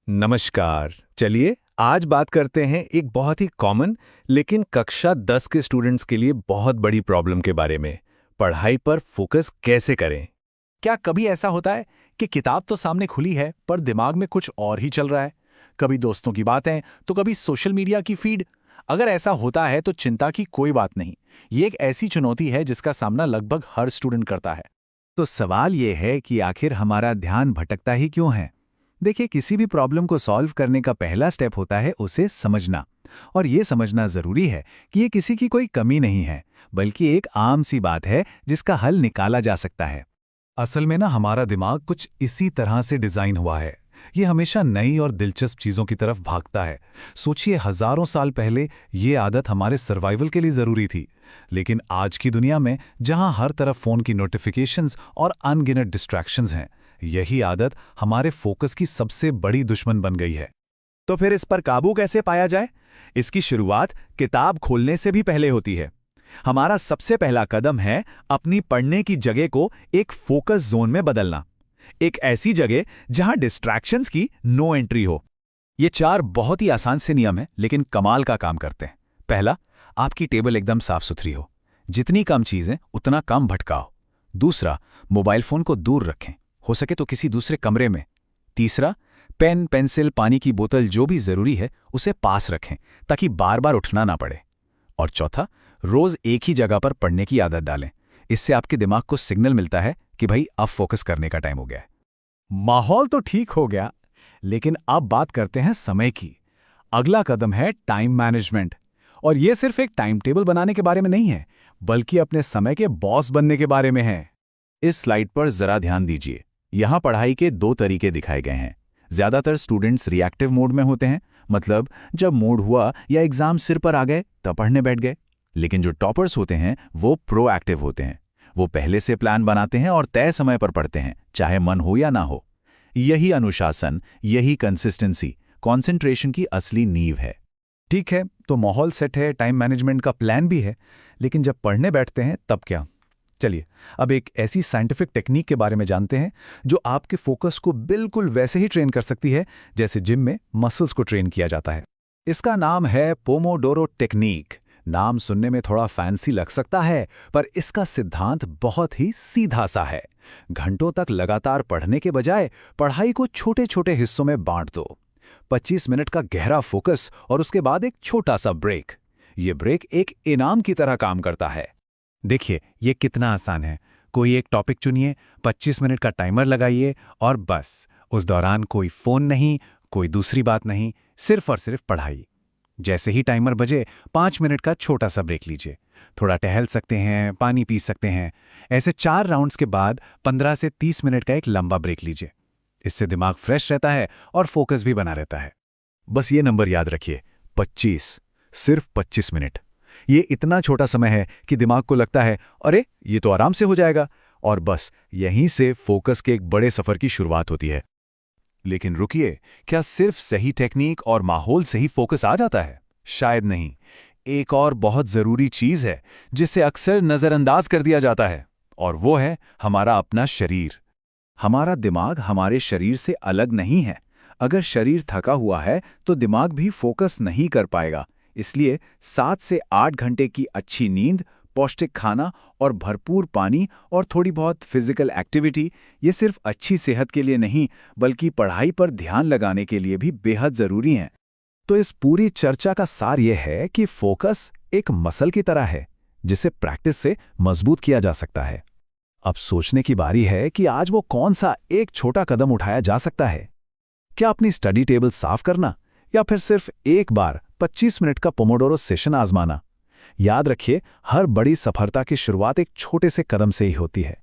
नमस्कार। चलिए आज बात करते हैं एक बहुत ही कॉमन लेकिन कक्षा 10 के स्टूडेंट्स के लिए बहुत बड़ी प्रॉब्लम के बारे में। पढ़ाई पर फोकस कैसे करें। क्या कभी ऐसा होता है कि किताब तो सामने खुली है पर दिमाग में कुछ और ही चल रहा है? कभी दोस्तों की बातें तो कभी सोशल मीडिया की फीड। अगर ऐसा होता है तो चिंता की कोई बात नहीं। ये एक ऐसी चुनौती है जिसका सामना लगभग हर स्टूडेंट करता है। तो सवाल ये है कि आखिर हमारा ध्यान भटकता ही क्यों है। देखिए, किसी भी प्रॉब्लम को सॉल्व करने का पहला स्टेप होता है उसे समझना। और ये समझना जरूरी है कि ये किसी की कोई कमी नहीं है, बल्कि एक आम सी बात है जिसका हल निकाला जा सकता है। असल में ना हमारा दिमाग कुछ इसी तरह से डिजाइन हुआ है। ये हमेशा नई और दिलचस्प चीजों की तरफ भागता है। सोचिए, हजारों साल पहले ये आदत हमारे सर्वाइवल के लिए जरूरी थी। लेकिन आज की दुनिया में जहां हर तरफ फोन की नोटिफिकेशंस और अनगिनत डिस्ट्रैक्शंस हैं, यही आदत हमारे फोकस की सबसे बड़ी दुश्मन बन गई है। तो फिर इस पर काबू कैसे पाया जाए? इसकी शुरुआत किताब खोलने से भी पहले होती है। हमारा सबसे पहला कदम है अपनी पढ़ने की जगह को एक फोकस जोन में बदलना। एक ऐसी जगह जहां डिस्ट्रैक्शंस की नो एंट्री हो। ये 4 बहुत ही आसान से नियम हैं, लेकिन कमाल का काम करते हैं। पहला, आपकी टेबल एकदम साफ सुथरी हो। जितनी कम चीजें उतना कम भटकाओ। दूसरा, मोबाइल फोन को दूर रखें, हो सके तो किसी दूसरे कमरे में। तीसरा, पेन, पेंसिल, पानी की बोतल जो भी जरूरी है उसे पास रखें ताकि बार बार उठना ना पड़े। और चौथा, रोज एक ही जगह पर पढ़ने की आदत डालें। इससे आपके दिमाग को सिग्नल मिलता है कि भाई अब फोकस करने का टाइम हो गया है। माहौल तो ठीक हो गया, लेकिन अब बात करते हैं समय की। अगला कदम है टाइम मैनेजमेंट। और यह सिर्फ एक टाइम टेबल बनाने के बारे में नहीं है, बल्कि अपने समय के बॉस बनने के बारे में है। इस स्लाइड पर जरा ध्यान दीजिए। यहां पढ़ाई के 2 तरीके दिखाए गए हैं। ज्यादातर स्टूडेंट्स रिएक्टिव मोड में होते हैं, मतलब जब मूड हुआ या एग्जाम सिर पर आ गए तब पढ़ने बैठ गए। लेकिन जो टॉपर्स होते हैं वो प्रोएक्टिव होते हैं। वो पहले से प्लान बनाते हैं और तय समय पर पढ़ते हैं, चाहे मन हो या ना हो। यही अनुशासन, यही कंसिस्टेंसी कंसंट्रेशन की असली नींव है। ठीक है, तो माहौल सेट है, टाइम मैनेजमेंट का प्लान भी है, लेकिन जब पढ़ने बैठते हैं तब क्या? चलिए अब एक ऐसी साइंटिफिक टेक्निक के बारे में जानते हैं जो आपके फोकस को बिल्कुल वैसे ही ट्रेन कर सकती है जैसे जिम में मसल्स को ट्रेन किया जाता है। इसका नाम है पोमोडोरो टेक्निक। नाम सुनने में थोड़ा फैंसी लग सकता है, पर इसका सिद्धांत बहुत ही सीधा सा है। घंटों तक लगातार पढ़ने के बजाय पढ़ाई को छोटे छोटे हिस्सों में बांट दो। 25 मिनट का गहरा फोकस और उसके बाद एक छोटा सा ब्रेक। ये ब्रेक एक इनाम की तरह काम करता है। देखिए ये कितना आसान है। कोई एक टॉपिक चुनिए, 25 मिनट का टाइमर लगाइए और बस उस दौरान कोई फोन नहीं, कोई दूसरी बात नहीं, सिर्फ और सिर्फ पढ़ाई। जैसे ही टाइमर बजे 5 मिनट का छोटा सा ब्रेक लीजिए। थोड़ा टहल सकते हैं, पानी पी सकते हैं। ऐसे 4 राउंड्स के बाद 15 से 30 मिनट का एक लंबा ब्रेक लीजिए। इससे दिमाग फ्रेश रहता है और फोकस भी बना रहता है। बस ये नंबर याद रखिए, 25, सिर्फ 25 मिनट। ये इतना छोटा समय है कि दिमाग को लगता है अरे ये तो आराम से हो जाएगा, और बस यहीं से फोकस के एक बड़े सफर की शुरुआत होती है। लेकिन रुकिए, क्या सिर्फ सही टेक्निक और माहौल से ही फोकस आ जाता है? शायद नहीं। एक और बहुत जरूरी चीज है जिसे अक्सर नजरअंदाज कर दिया जाता है, और वो है हमारा अपना शरीर। हमारा दिमाग हमारे शरीर से अलग नहीं है। अगर शरीर थका हुआ है तो दिमाग भी फोकस नहीं कर पाएगा। इसलिए 7 से 8 घंटे की अच्छी नींद, पौष्टिक खाना और भरपूर पानी और थोड़ी बहुत फिजिकल एक्टिविटी, ये सिर्फ अच्छी सेहत के लिए नहीं बल्कि पढ़ाई पर ध्यान लगाने के लिए भी बेहद जरूरी हैं। तो इस पूरी चर्चा का सार यह है कि फोकस एक मसल की तरह है जिसे प्रैक्टिस से मजबूत किया जा सकता है। अब सोचने की बारी है कि आज वो कौन सा एक छोटा कदम उठाया जा सकता है। क्या अपनी स्टडी टेबल साफ करना, या फिर सिर्फ एक बार 25 मिनट का पोमोडोरो सेशन आजमाना? याद रखिए, हर बड़ी सफलता की शुरुआत एक छोटे से कदम से ही होती है।